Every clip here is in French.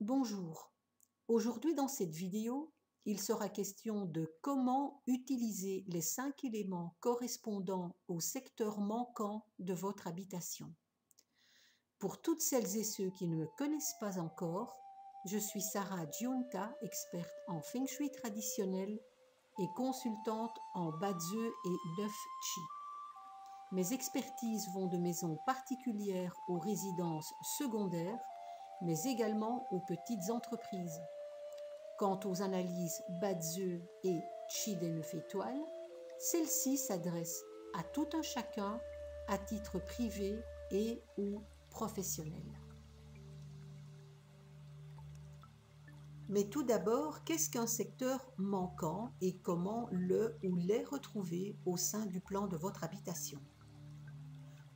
Bonjour, aujourd'hui dans cette vidéo, il sera question de comment utiliser les 5 éléments correspondant au secteur manquant de votre habitation. Pour toutes celles et ceux qui ne me connaissent pas encore, je suis Sarah Giunta, experte en Feng Shui traditionnel et consultante en Bazi et Neuf Chi. Mes expertises vont de maisons particulières aux résidences secondaires, mais également aux petites entreprises. Quant aux analyses Bazi et Chi des 9 étoiles, celles-ci s'adressent à tout un chacun à titre privé et ou professionnel. Mais tout d'abord, qu'est-ce qu'un secteur manquant et comment le ou les retrouver au sein du plan de votre habitation?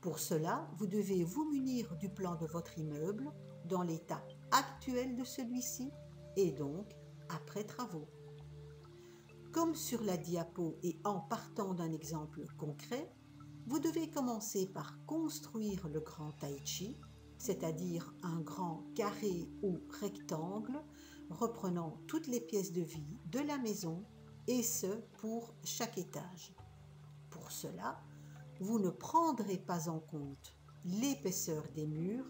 Pour cela, vous devez vous munir du plan de votre immeuble dans l'état actuel de celui-ci et donc après travaux. Comme sur la diapo et en partant d'un exemple concret, vous devez commencer par construire le grand tai chi, c'est-à-dire un grand carré ou rectangle reprenant toutes les pièces de vie de la maison et ce pour chaque étage. Pour cela, vous ne prendrez pas en compte l'épaisseur des murs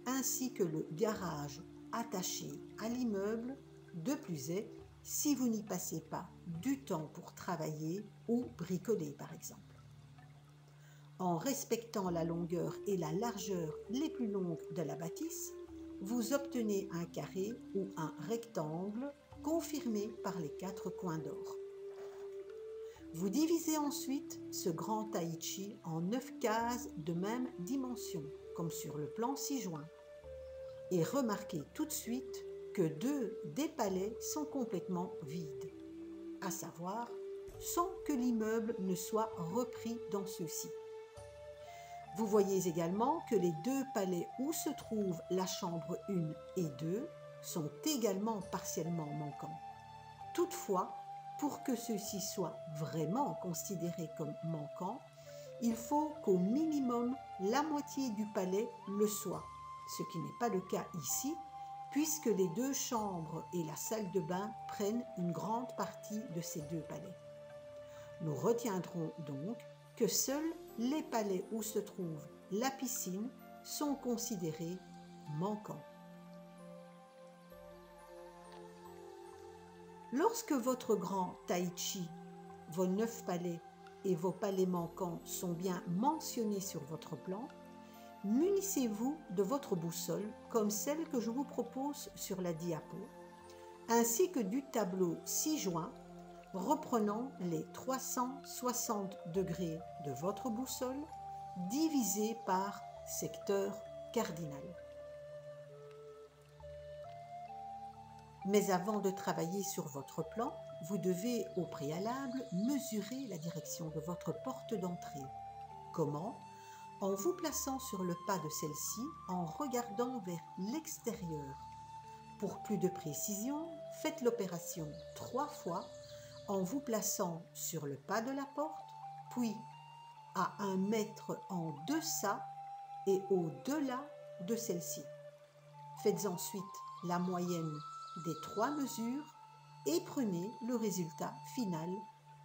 ainsi que le garage attaché à l'immeuble, de plus est si vous n'y passez pas du temps pour travailler ou bricoler par exemple. En respectant la longueur et la largeur les plus longues de la bâtisse, vous obtenez un carré ou un rectangle confirmé par les 4 coins d'or. Vous divisez ensuite ce grand tai chi en 9 cases de même dimension, comme sur le plan ci-joint. Et remarquez tout de suite que 2 des palets sont complètement vides, à savoir sans que l'immeuble ne soit repris dans ceux-ci. Vous voyez également que les 2 palets où se trouve la chambre 1 et 2 sont également partiellement manquants. Toutefois, pour que ceux-ci soient vraiment considérés comme manquants, il faut qu'au minimum la moitié du palais le soit, ce qui n'est pas le cas ici, puisque les 2 chambres et la salle de bain prennent une grande partie de ces 2 palais. Nous retiendrons donc que seuls les palais où se trouve la piscine sont considérés manquants. Lorsque votre grand tai chi, vos 9 palais et vos palais manquants sont bien mentionnés sur votre plan, munissez-vous de votre boussole comme celle que je vous propose sur la diapo, ainsi que du tableau ci-joint reprenant les 360 degrés de votre boussole divisé par secteur cardinal. Mais avant de travailler sur votre plan, vous devez au préalable mesurer la direction de votre porte d'entrée. Comment? En vous plaçant sur le pas de celle-ci en regardant vers l'extérieur. Pour plus de précision, faites l'opération 3 fois en vous plaçant sur le pas de la porte, puis à 1 mètre en deçà et au-delà de celle-ci. Faites ensuite la moyenne des 3 mesures et prenez le résultat final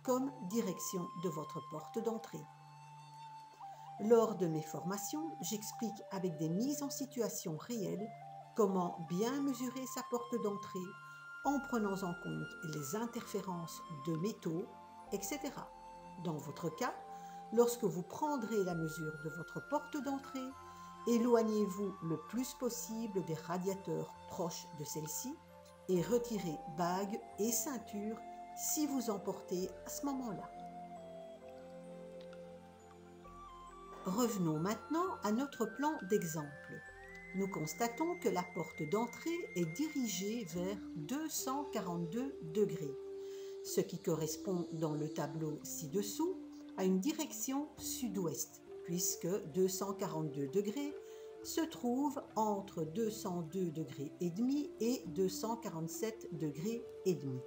comme direction de votre porte d'entrée. Lors de mes formations, j'explique avec des mises en situation réelles comment bien mesurer sa porte d'entrée en prenant en compte les interférences de métaux, etc. Dans votre cas, lorsque vous prendrez la mesure de votre porte d'entrée, éloignez-vous le plus possible des radiateurs proches de celle-ci et retirez bagues et ceintures si vous en portez à ce moment-là. Revenons maintenant à notre plan d'exemple. Nous constatons que la porte d'entrée est dirigée vers 242 degrés, ce qui correspond dans le tableau ci-dessous à une direction sud-ouest, puisque 242 degrés se trouve entre 202 degrés et demi et 247 degrés et demi.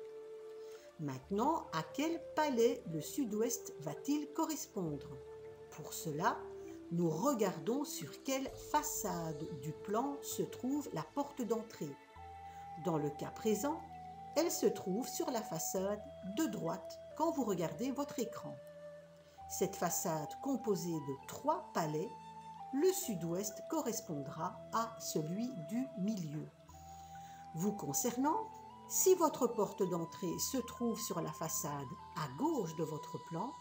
Maintenant, à quel palais le sud-ouest va-t-il correspondre? Pour cela, nous regardons sur quelle façade du plan se trouve la porte d'entrée. Dans le cas présent, elle se trouve sur la façade de droite quand vous regardez votre écran. Cette façade composée de 3 palais, le sud-ouest correspondra à celui du milieu. Vous concernant, si votre porte d'entrée se trouve sur la façade à gauche de votre plan,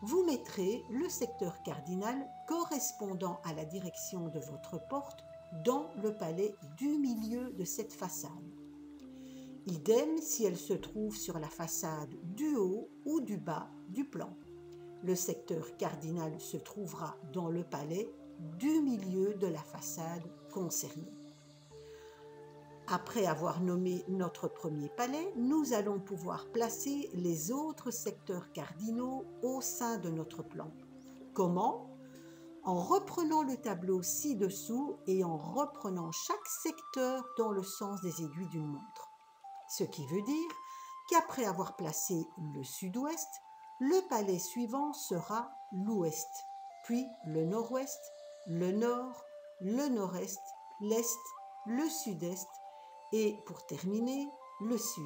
vous mettrez le secteur cardinal correspondant à la direction de votre porte dans le palais du milieu de cette façade. Idem si elle se trouve sur la façade du haut ou du bas du plan. Le secteur cardinal se trouvera dans le palais du milieu de la façade concernée. Après avoir nommé notre premier palais, nous allons pouvoir placer les autres secteurs cardinaux au sein de notre plan. Comment ? En reprenant le tableau ci-dessous et en reprenant chaque secteur dans le sens des aiguilles d'une montre. Ce qui veut dire qu'après avoir placé le sud-ouest, le palais suivant sera l'ouest, puis le nord-ouest, le nord, le nord-est, l'est, le sud-est et pour terminer, le sud.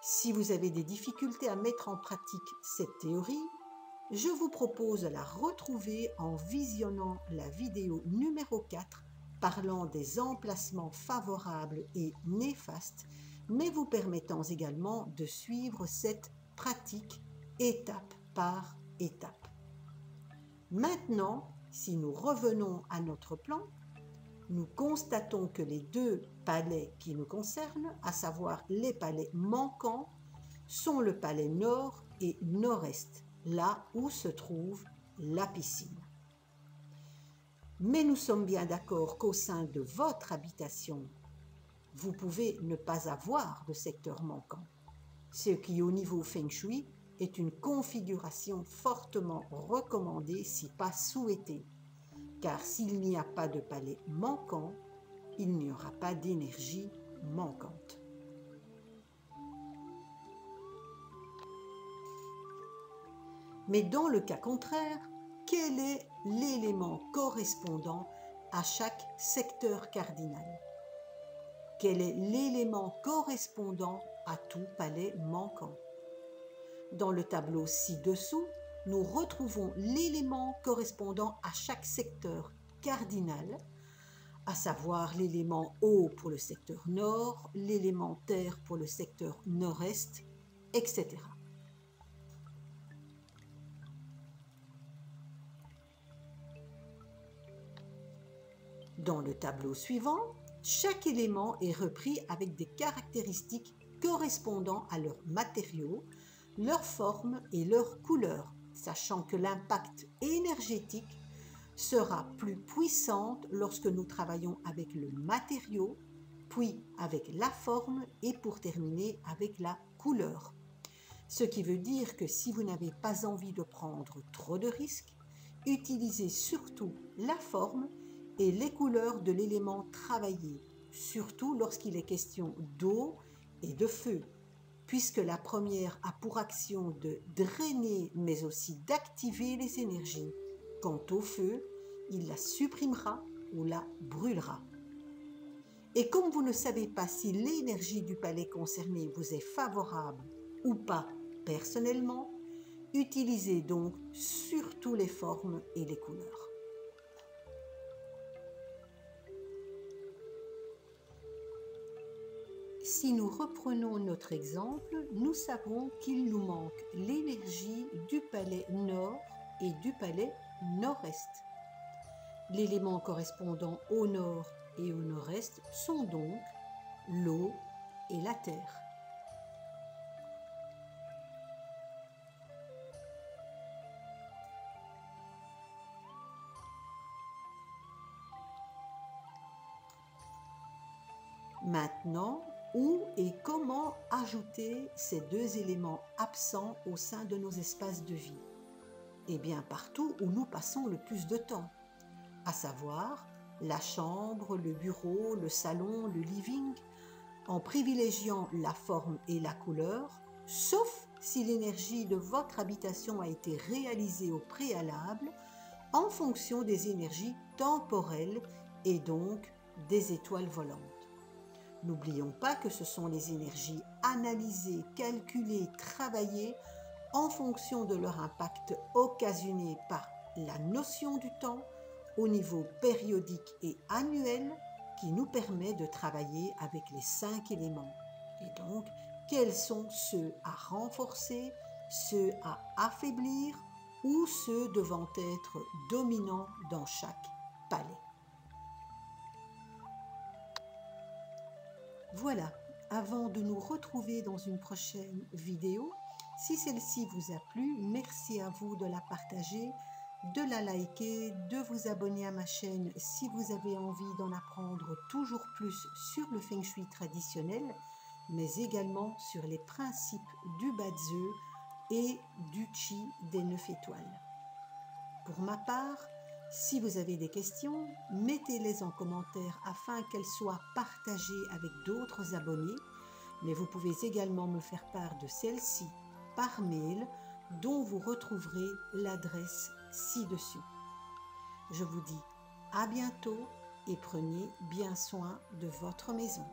Si vous avez des difficultés à mettre en pratique cette théorie, je vous propose de la retrouver en visionnant la vidéo numéro 4 parlant des emplacements favorables et néfastes, mais vous permettant également de suivre cette pratique étape par étape. Maintenant, si nous revenons à notre plan, nous constatons que les 2 palais qui nous concernent, à savoir les palais manquants, sont le palais nord et nord-est, là où se trouve la piscine. Mais nous sommes bien d'accord qu'au sein de votre habitation, vous pouvez ne pas avoir de secteur manquant, ce qui au niveau Feng Shui est une configuration fortement recommandée si pas souhaitée. Car s'il n'y a pas de palais manquant, il n'y aura pas d'énergie manquante. Mais dans le cas contraire, quel est l'élément correspondant à ci-chaque secteur cardinal? Quel est l'élément correspondant à tout palais manquant? Dans le tableau ci-dessous, nous retrouvons l'élément correspondant à chaque secteur cardinal, à savoir l'élément eau pour le secteur nord, l'élément terre pour le secteur nord-est, etc. Dans le tableau suivant, chaque élément est repris avec des caractéristiques correspondant à leurs matériaux, leur forme et leur couleur, sachant que l'impact énergétique sera plus puissante lorsque nous travaillons avec le matériau, puis avec la forme et pour terminer avec la couleur. Ce qui veut dire que si vous n'avez pas envie de prendre trop de risques, utilisez surtout la forme et les couleurs de l'élément travaillé, surtout lorsqu'il est question d'eau et de feu, puisque la première a pour action de drainer mais aussi d'activer les énergies. Quant au feu, il la supprimera ou la brûlera. Et comme vous ne savez pas si l'énergie du palais concerné vous est favorable ou pas personnellement, utilisez donc surtout les formes et les couleurs. Si nous reprenons notre exemple, nous savons qu'il nous manque l'énergie du palais nord et du palais nord-est. L'élément correspondant au nord et au nord-est sont donc l'eau et la terre. Maintenant, où et comment ajouter ces 2 éléments absents au sein de nos espaces de vie? Eh bien, partout où nous passons le plus de temps, à savoir la chambre, le bureau, le salon, le living, en privilégiant la forme et la couleur, sauf si l'énergie de votre habitation a été réalisée au préalable en fonction des énergies temporelles et donc des étoiles volantes. N'oublions pas que ce sont les énergies analysées, calculées, travaillées en fonction de leur impact occasionné par la notion du temps au niveau périodique et annuel qui nous permet de travailler avec les 5 éléments. Et donc, quels sont ceux à renforcer, ceux à affaiblir ou ceux devant être dominants dans chaque palais. Voilà, avant de nous retrouver dans une prochaine vidéo, si celle-ci vous a plu, merci à vous de la partager, de la liker, de vous abonner à ma chaîne si vous avez envie d'en apprendre toujours plus sur le Feng Shui traditionnel, mais également sur les principes du Bazi et du Qi des 9 étoiles. Pour ma part, si vous avez des questions, mettez-les en commentaire afin qu'elles soient partagées avec d'autres abonnés, mais vous pouvez également me faire part de celles-ci par mail dont vous retrouverez l'adresse ci-dessus. Je vous dis à bientôt et prenez bien soin de votre maison.